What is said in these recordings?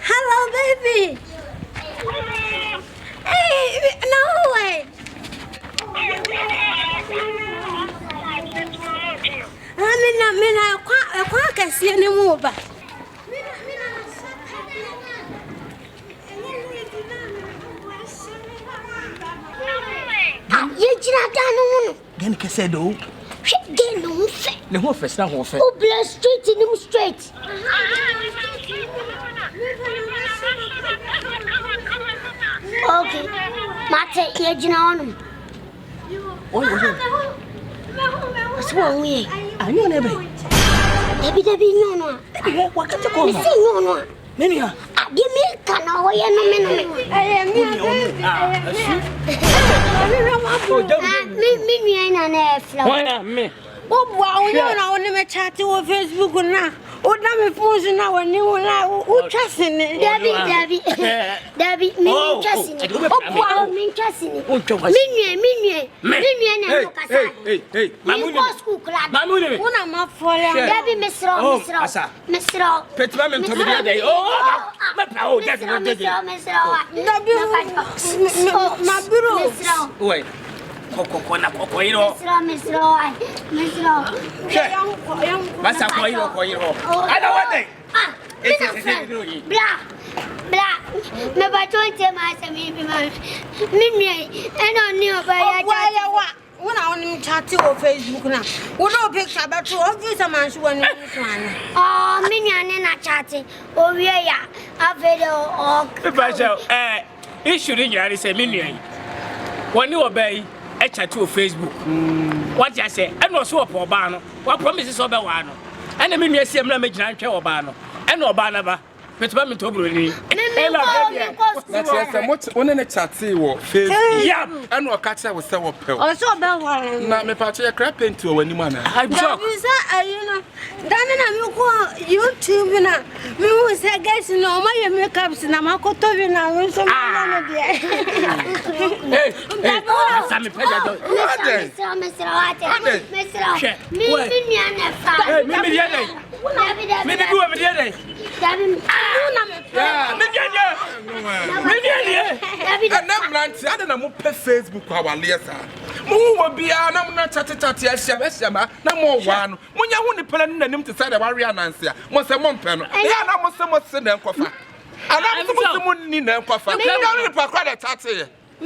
Hello, baby. Hey, no way. Mina, kwa kasi ni muba. Yejina danu. Then kese do. Get no fe. Ne ho first na ho fe. Oh, bless straight in him straight. Okay. Mate, yejina onu. Oh, What's wrong with you? Are you nebe? Debbie, no. Wakati ko. Say no. Many are. Give me kana wo ye no me. Me nua na flow. Why me? Oh, wow, you know, when me chat on Facebook na. O na me phone na when you na o trust in Debbie, me trust in. Oh, wow, me trust in. Me nua na no kasa. Hey. Mamu ni school club. Mamu ni. Una ma follow. Debbie, Mesro. Petima me to me dey. Oh, me pa o Debbie. Ma biro. Wait. Koko na koko iro. Mesro. Basa ko iro. Ada wate. Blah. Me ba tonte ma se mi bi ma. Minne eno ni oba ya ja. Una on chat on Facebook na. Una picture ba to office man so wani plan. Oh, minne na chat. O wie ya. Avelo o. Basa issue ni yari se minne. Woni obey e chat on Facebook. What you say? E no so opo ba no. Wa promise so be wa no. E na minne asiem na magina ntwe oba no. E no oba na ba. Petima me to bro ni. That's what one in a chat wo Facebook. Yeah. And what catch I was say wo pe. O so be wa. Na me pa che crap into wani ma na. I joke. You know, dan na me ko YouTube na. Me who say guys no ma ye makeups na ma ko to bi na so ma na de. Hey. Sami peja do. Mesro. Me nua na fa. Hey, me dey. Me dey do me dey. Yeah, me dey. And them lands I don't know Facebook our lesa. Mu wo bia na na chat ahia na mo wa no. Munya hu ni pele na nim te say the warrior nanse a. Mo se mo mpe no. Ya na mo se na enkofa. Ana mo ni na enkofa. Na ni pa kwa the chat here. Hey,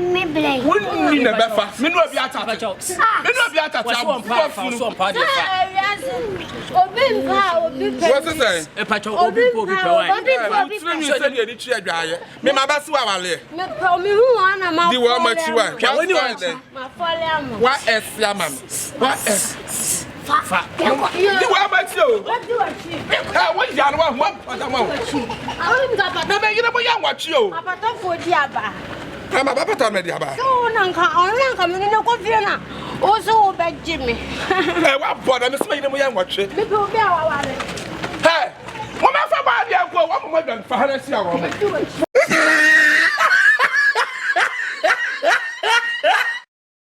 me blame. Wouldn't mean a befa. Me no be attack. Me no be attack. What's it saying? A patch of obi. Me my best wale. Me who wanna ma. The one much one. When you want Ma follow. What is yaman? What is the one much you? What do I see? What yan one amount? I don't got No, you know what you. Papa to for diaba. Come up to me, Diaba. So nanka me no ko fie na. O so be Jimmy. Hey, what bother me say them watch it. Me be obi awawale. Hey, mama fa ba dia ko, what more than 500 years.